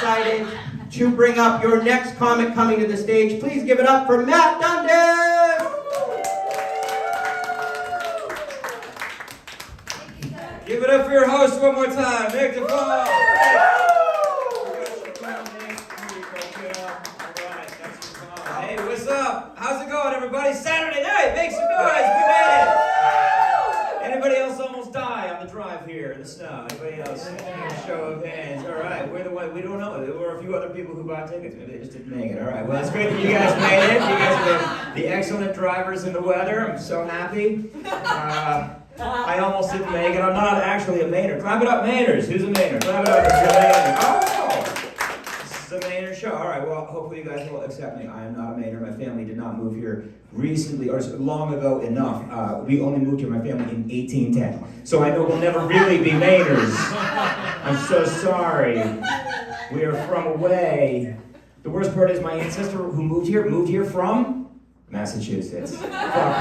excited to bring up your next comic coming to the stage. Please give it up for Matt Dundas! Give it up for your host one more time, Nick DePaul. Hey, what's up? How's it going, everybody? Saturday night, make some noise. We made it. Anybody else almost die on the drive here in the snow? Anybody else? Show of hands. All right, we're the one. We don't know. There were a few other people who bought tickets. Maybe they just didn't make it. All right. Well, it's great that you guys made it. You guys are the excellent drivers in the weather. I'm so happy. I almost didn't make it. I'm not actually a Mainer. Clap it up, Mainers. Who's a Mainer? Clap it up if you're a Mainer. Oh! This is a Mainer show. All right, well, hopefully you guys will accept me. I am not a Mainer. My family did not move here recently, or long ago enough. We only moved here, my family, in 1810. So I know we'll never really be Mainers. I'm so sorry. We are from away. The worst part is my ancestor who moved here from Massachusetts. Fuck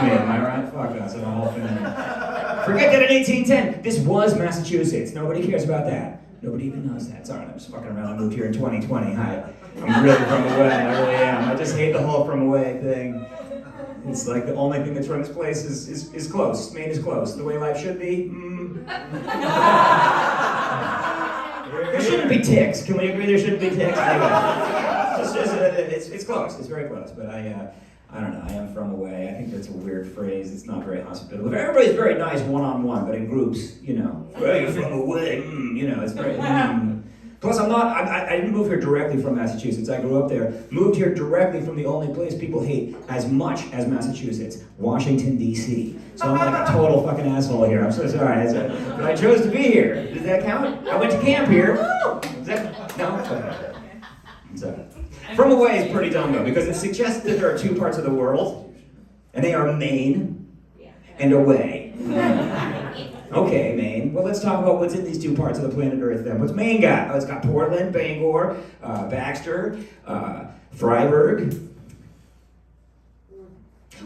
me, am I right? Fuck us and the whole family. Forget that in 1810, this was Massachusetts. Nobody cares about that. Nobody even knows that. Sorry, I'm just fucking around. I moved here in 2020. Hi. I'm really from away. I really am. I just hate the whole from away thing. It's like the only thing that's run this place is close. Maine is close. The way life should be. There shouldn't be ticks. Can we agree there shouldn't be ticks? It's close. It's very close. But I don't know, I am from away. I think that's a weird phrase. It's not very hospitable. Everybody's very nice one-on-one, but in groups, you know. Well, you're from away, you know, it's very, Plus, I didn't move here directly from Massachusetts. I grew up there. Moved here directly from the only place people hate as much as Massachusetts, Washington, D.C. So I'm like a total fucking asshole here. I'm so sorry. But I chose to be here. Does that count? I went to camp here. Is that, no? Okay. So, from away is pretty dumb though, because it suggests that there are two parts of the world, and they are Maine and away. Okay, Maine. Well, let's talk about what's in these two parts of the planet Earth then. What's Maine got? Oh, it's got Portland, Bangor, Baxter, Freiburg.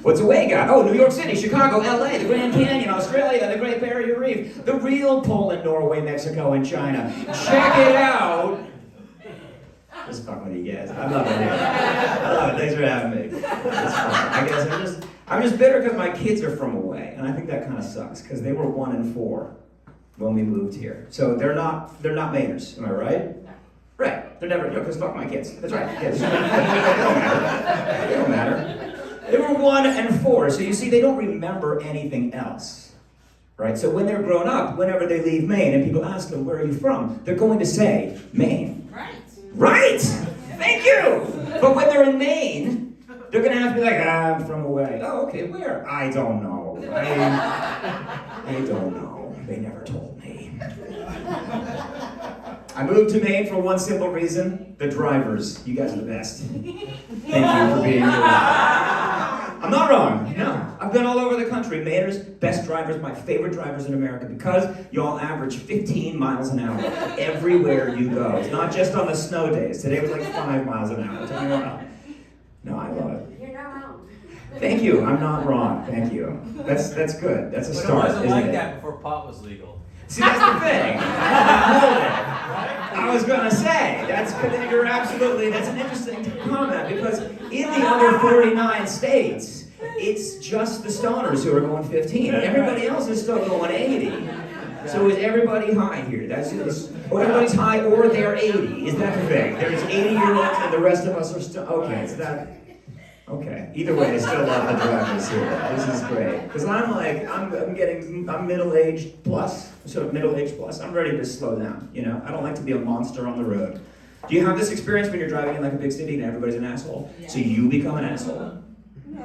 What's away got? Oh, New York City, Chicago, LA, the Grand Canyon, Australia, the Great Barrier Reef, the real Poland, Norway, Mexico, and China. Check it out. Just fucking with you guys. I love it. I love it. Thanks for having me. It's fun. I guess I'm just bitter because my kids are from away, and I think that kind of sucks because they were 1 and 4 when we moved here. So they're not Mainers. Am I right? No. Right. They're never. Because fuck my kids. That's right. Kids. They don't matter. They don't matter. They were 1 and 4. So you see, they don't remember anything else. Right? So when they're grown up, whenever they leave Maine and people ask them, where are you from? They're going to say, Maine. Right. Right! Thank you! But when they're in Maine, they're gonna have to be like, I'm from away. Oh, okay, where? I don't know. I don't know. They never told me. I moved to Maine for one simple reason. The drivers. You guys are the best. Thank you for being here. I'm not wrong. No. I've been all over the country. Mainers, best drivers, my favorite drivers in America because y'all average 15 miles an hour everywhere you go. It's not just on the snow days. Today was like 5 miles an hour. Tell me what. No, I love it. You're not wrong. Thank you. I'm not wrong. Thank you. That's good. That's a start. But it wasn't like that before pot was legal. See, that's the thing. Hold it. I was gonna say, that's an interesting comment because in the other 49 states, it's just the stoners who are going 15. Everybody else is still going 80. So is everybody high here? Or everybody's high or they're 80. Is that the thing? There's 80-year-olds and the rest of us are still, okay, is that, okay. Either way, I still love the drivers here. This is great. Because I'm middle-aged plus, sort of middle-aged plus. I'm ready to slow down, you know? I don't like to be a monster on the road. Do you have this experience when you're driving in like a big city and everybody's an asshole? Yeah. So you become an asshole?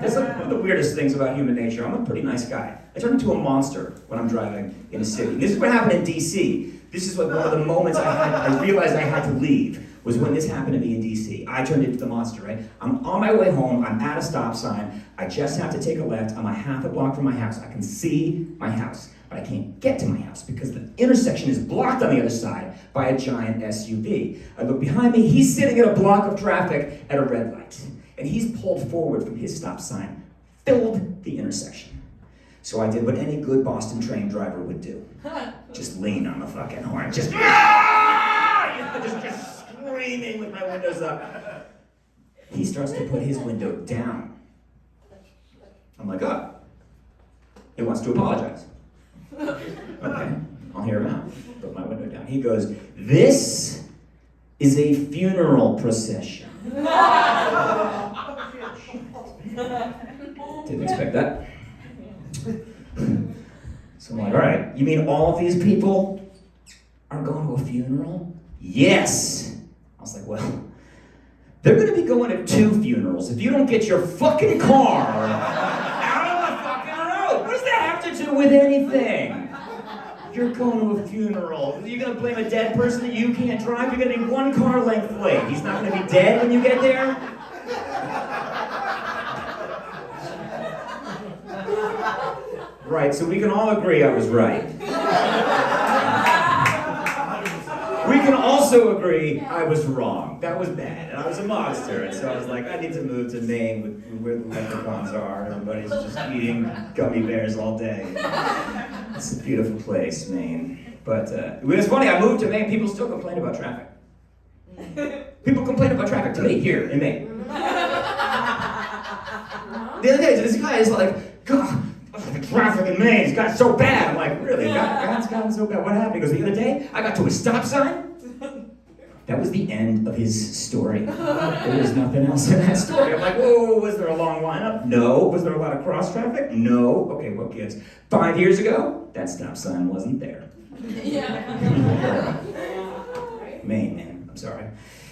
That's like one of the weirdest things about human nature. I'm a pretty nice guy. I turn into a monster when I'm driving in a city. This is what happened in DC. This is like one of the moments I realized I had to leave, was when this happened to me in DC. I turned into the monster, right? I'm on my way home, I'm at a stop sign, I just have to take a left, I'm a half a block from my house. I can see my house, but I can't get to my house because the intersection is blocked on the other side by a giant SUV. I look behind me, he's sitting in a block of traffic at a red light. And he's pulled forward from his stop sign, filled the intersection. So I did what any good Boston train driver would do. Just lean on the fucking horn. Just scream screaming with my windows up. He starts to put his window down. I'm like, oh, he wants to apologize. Okay, I'll hear him out. Put my window down. He goes, this is a funeral procession. Didn't expect that. So I'm like, all right, you mean all of these people are going to a funeral? Yes. I was like, well, they're going to be going to 2 funerals if you don't get your fucking car out of the fucking road. What does that have to do with anything? You're going to a funeral. You're going to blame a dead person that you can't drive? You're going to be 1 car length late. He's not going to be dead when you get there? Right, so we can all agree I was right. We can also agree I was wrong. That was bad, and I was a monster, and so I was like, I need to move to Maine where the leprechauns are. Everybody's just eating gummy bears all day. It's a beautiful place, Maine. But it was funny, I moved to Maine, people still complain about traffic. People complain about traffic to me here in Maine. The other day, this guy is like, God, the traffic in Maine's got so bad. I'm like, really? God's gotten so bad. What happened? He goes, the other day, I got to a stop sign. That was the end of his story. There was nothing else in that story. I'm like, whoa, was there a long lineup? No. Was there a lot of cross traffic? No. Okay, well, kids, 5 years ago, that stop sign wasn't there. Yeah. Maine, man. I'm sorry.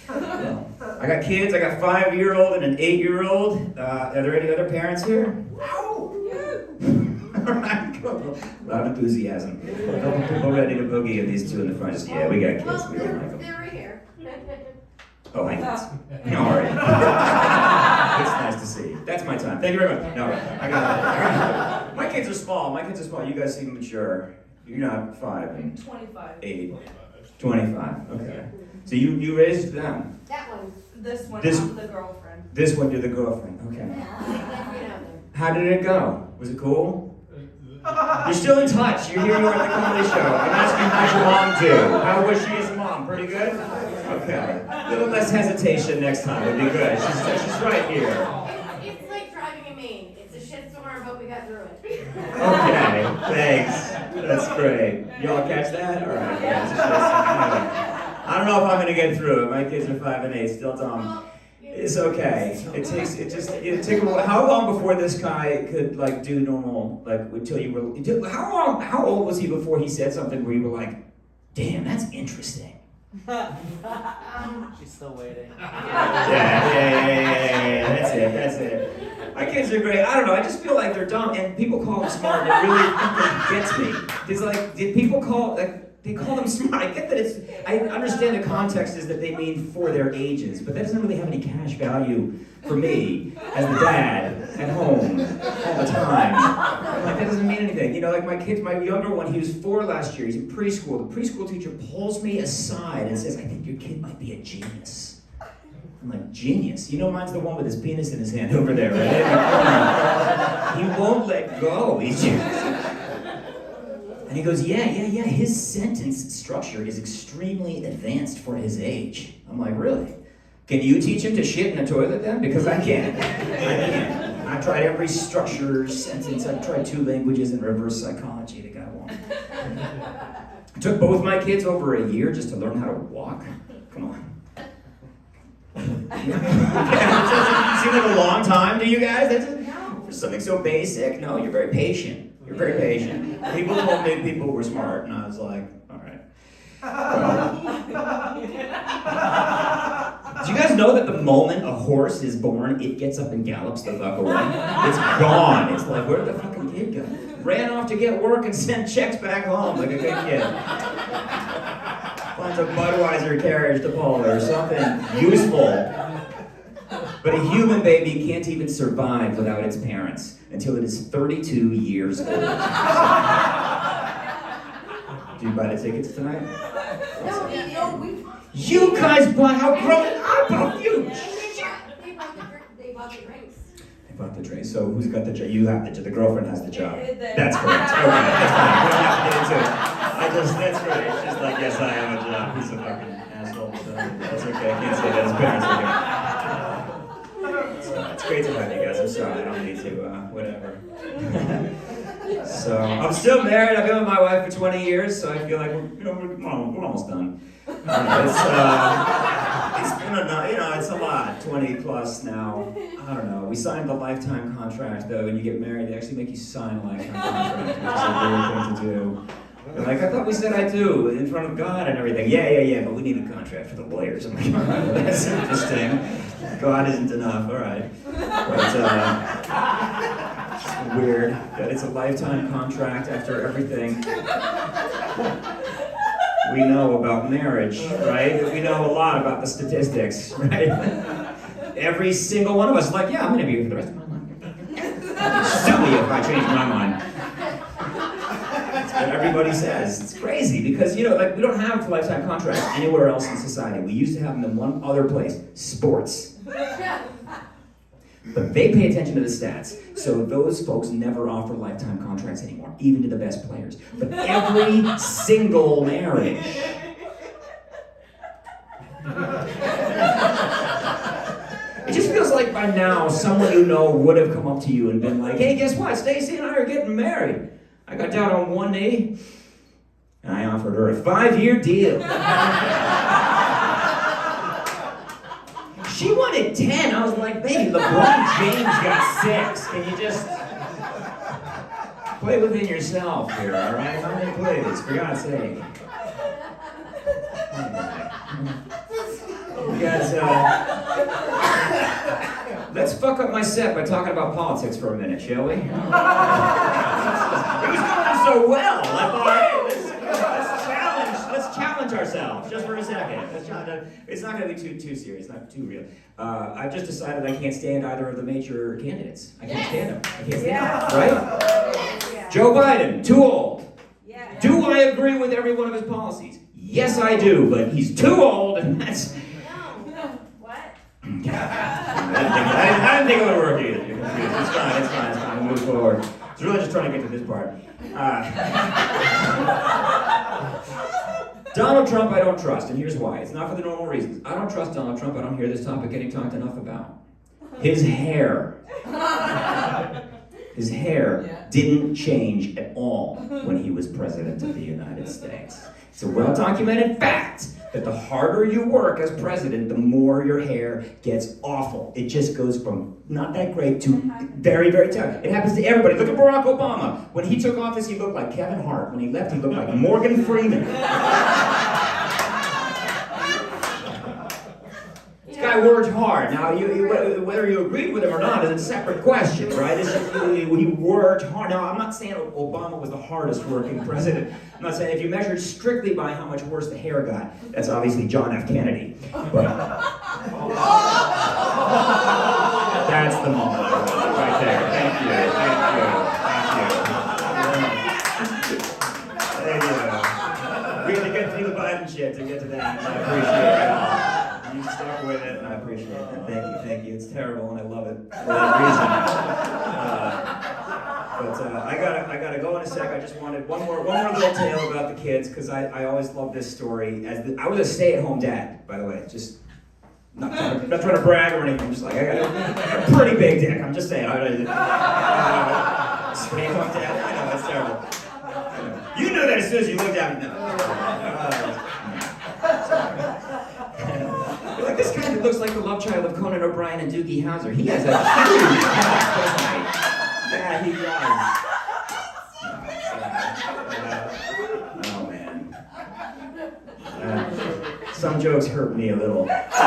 Well, I got kids. I got a 5-year-old and an 8-year-old. Are there any other parents here? All right, cool. A lot of enthusiasm. A couple people ready to boogie, and these 2 in the front just, yeah, we got kids. We don't like them. They're right here. Oh, hang on. All right. It's nice to see you. That's my time. Thank you very much. No, I got it. My kids are small. You guys seem mature. You're not 5 and 25. 8. 25. Okay. So you raised them. That one. This one, This- I'm the girlfriend. This one, you're the girlfriend. Okay. Yeah. How did it go? Was it cool? You're still in touch. You're here at the comedy show. I'm asking how's your mom do? How was she as a mom? Pretty good? Okay. A little less hesitation next time would be good. She's right here. It's like driving in Maine. It's a shitstorm, but we got through it. Okay, thanks. That's great. Y'all catch that? All right. Yeah, I don't know if I'm gonna get through it. My kids are 5 and 8, still dumb. It's okay. It took a while. How long before this guy could like do normal, like until you were, how old was he before he said something where you were like, damn, that's interesting? She's still waiting. Yeah. That's it. My kids are great. I don't know. I just feel like they're dumb, and people call them smart. And it really fucking gets me. It's like, did people call they call them smart? I get that I understand the context is that they mean for their ages, but that doesn't really have any cash value for me as the dad at home all the time. Like that doesn't mean anything. You know, like my younger one, he was 4 last year. He's in preschool. The preschool teacher pulls me aside and says, I think your kid might be a genius. I'm like, genius? You know, mine's the one with his penis in his hand over there, right? He won't let go. He's just... And he goes, yeah, his sentence structure is extremely advanced for his age. I'm like, really? Can you teach him to shit in a toilet then? Because I can't. I've tried every structure, sentence. I've tried 2 languages and reverse psychology. The guy won't. It took both my kids over a year just to learn how to walk. Come on. Seems like a long time to you guys? For something so basic? No, you're very patient. You're very patient. People told me people were smart, and I was like, all right. Do you guys know that the moment a horse is born, it gets up and gallops the fuck away? It's gone. It's like, where did the fucking kid go? Ran off to get work and sent checks back home like a good kid. Finds a Budweiser carriage to pull or something useful. But a human baby can't even survive without its parents until it is 32 years old. Do you buy the tickets tonight? No, You guys bought how grown I bought you. They bought the drinks. They bought the drink. So who's got the job? You have the job. The girlfriend has the job. That's That's correct. Okay, that's fine. We don't have to get into it. That's great. She's like, yes, I have a job. He's a fucking asshole. So that's okay. Okay, I can't say that. His parents are here. So, it's great to have you guys. I'm sorry, I don't need to, whatever. So, I'm still married. I've been with my wife for 20 years, so I feel like we're almost done. It's been it's a lot. 20 plus now. I don't know. We signed the lifetime contract, though. When you get married, they actually make you sign a lifetime contract, which is a weird thing to do. They're like, I thought we said I do in front of God and everything. Yeah, but we need a contract for the lawyers. I'm like, oh, that's interesting. God isn't enough. All right. But it's weird that it's a lifetime contract after everything we know about marriage, right? We know a lot about the statistics, right? Every single one of us is like, yeah, I'm going to be here for the rest of my life. Sue me if I change my mind. That's what everybody says. It's crazy because, we don't have lifetime contracts anywhere else in society. We used to have them in one other place, sports. But they pay attention to the stats, so those folks never offer lifetime contracts anymore, even to the best players. But every single marriage. It just feels like by now someone you know would have come up to you and been like, hey, guess what? Stacey and I are getting married. I got down on one knee, and I offered her a 5-year deal. She wanted 10. I was like, baby, LeBron James got 6. Can you just play within yourself here, all right? How many plays, for God's sake? You guys, let's fuck up my set by talking about politics for a minute, shall we? It was going so well. I thought, hey, let's challenge ourselves just for a second. It's not going to be too serious, not too real. I've just decided I can't stand either of the major candidates. I can't stand them. I can't stand them, right? Yeah. Joe Biden, too old. Yeah. Do I agree with every one of his policies? Yes, I do, but he's too old, and that's... No. What? I didn't think it would work either. It's fine. We'll move forward. I was really just trying to get to this part. Donald Trump I don't trust, and here's why. It's not for the normal reasons. I don't trust Donald Trump. I don't hear this topic getting talked enough about. His hair. His hair didn't change at all when he was president of the United States. It's a well-documented fact that the harder you work as president, the more your hair gets awful. It just goes from not that great to very, very terrible. It happens to everybody. Look at Barack Obama. When he took office, he looked like Kevin Hart. When he left, he looked like Morgan Freeman. This guy worked hard. Now, whether you agreed with him or not is a separate question, right? He worked hard. Now, I'm not saying Obama was the hardest working president. I'm not saying if you measured strictly by how much worse the hair got, that's obviously John F. Kennedy. But that's the moment right there. Thank you. We had to get through the Biden shit to get to that. I appreciate it. You stuck with it, and I appreciate it. Thank you. It's terrible, and I love it for that reason. But I gotta go in a sec. I just wanted one more little tale about the kids, because I always love this story. I was a stay-at-home dad, by the way. Just not trying to brag or anything. Just like I got a pretty big dick. I'm just saying. Stay-at-home dad. I know that's terrible. You knew that as soon as you looked at me. No. Like this guy that looks like the love child of Conan O'Brien and Doogie Howser. He has a huge personality. Yeah, he does. Oh man. Some jokes hurt me a little. It's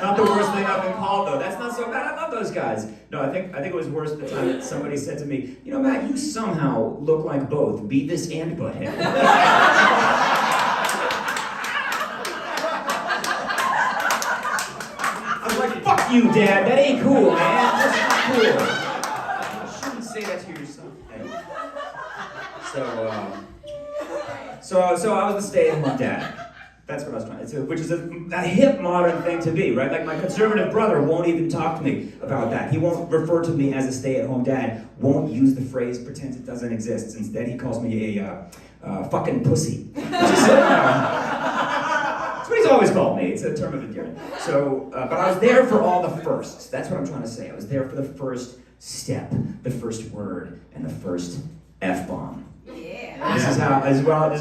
not the worst thing I've been called though. That's not so bad. I love those guys. No, I think it was worse the time that somebody said to me, you know, Matt, you somehow look like both Beavis and Butthead. Fuck you, Dad. That ain't cool, man. That's not cool. You shouldn't say that to yourself. So I was the stay-at-home dad. That's what I was trying to do, which is a hip modern thing to be, right? Like my conservative brother won't even talk to me about that. He won't refer to me as a stay-at-home dad. Won't use the phrase, pretends it doesn't exist. Instead, he calls me a fucking pussy. That's what he's always called me. It's a term of endearment. So, but I was there for all the firsts. That's what I'm trying to say. I was there for the first step, the first word, and the first F-bomb. Yeah. This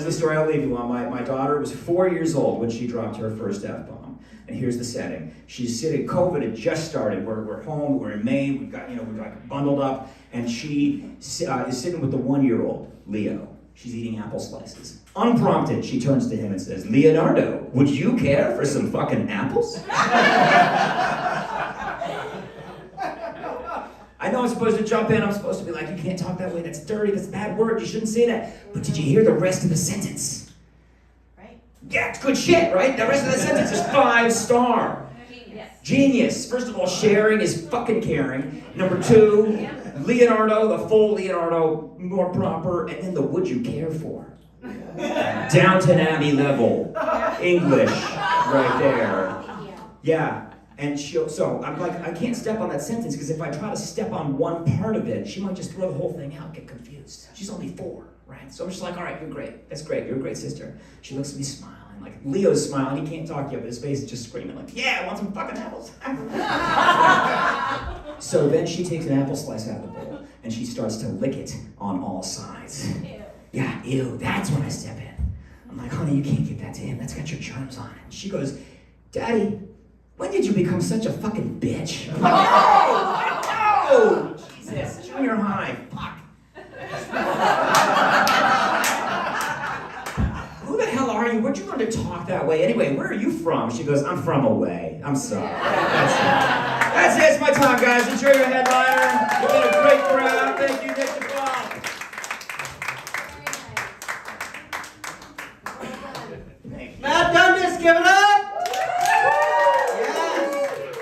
is the story I'll leave you on. My daughter was 4 years old when she dropped her first F-bomb. And here's the setting. She's sitting, COVID had just started. We're home, we're in Maine, we've got bundled up, and she is sitting with the 1-year-old, Leo. She's eating apple slices. Unprompted, she turns to him and says, "Leonardo, would you care for some fucking apples?" I know I'm supposed to jump in, I'm supposed to be like, "You can't talk that way, that's dirty, that's a bad word, you shouldn't say that." But did you hear the rest of the sentence? Right? Yeah, it's good shit, right? The rest of the sentence is 5-star. Genius. Genius. First of all, sharing is fucking caring. Number 2, Leonardo, the full Leonardo, more proper. And then the "would you care for?" Downton Abbey level English right there. Yeah. And so I'm like, I can't step on that sentence because if I try to step on one part of it, she might just throw the whole thing out, get confused. She's only 4, right? So I'm just like, all right, you're great. That's great. You're a great sister. She looks at me smiling. Like, Leo's smiling. He can't talk yet, but his face is just screaming like, "Yeah, I want some fucking apples." So then she takes an apple slice out of the bowl and she starts to lick it on all sides. Ew. Yeah, ew, that's when I step in. I'm like, "Honey, you can't give that to him. That's got your germs on it." And she goes, "Daddy, when did you become such a fucking bitch?" I'm like, "Oh, Jesus, junior high, fuck." "Who the hell are you? Where'd you learn to talk that way? Anyway, where are you from?" She goes, "I'm from away. I'm sorry." That's it. It's my time, guys. Enjoy your headliner. You've been a great crowd. Thank you, Nick DePaul. Matt Dundas, give it up!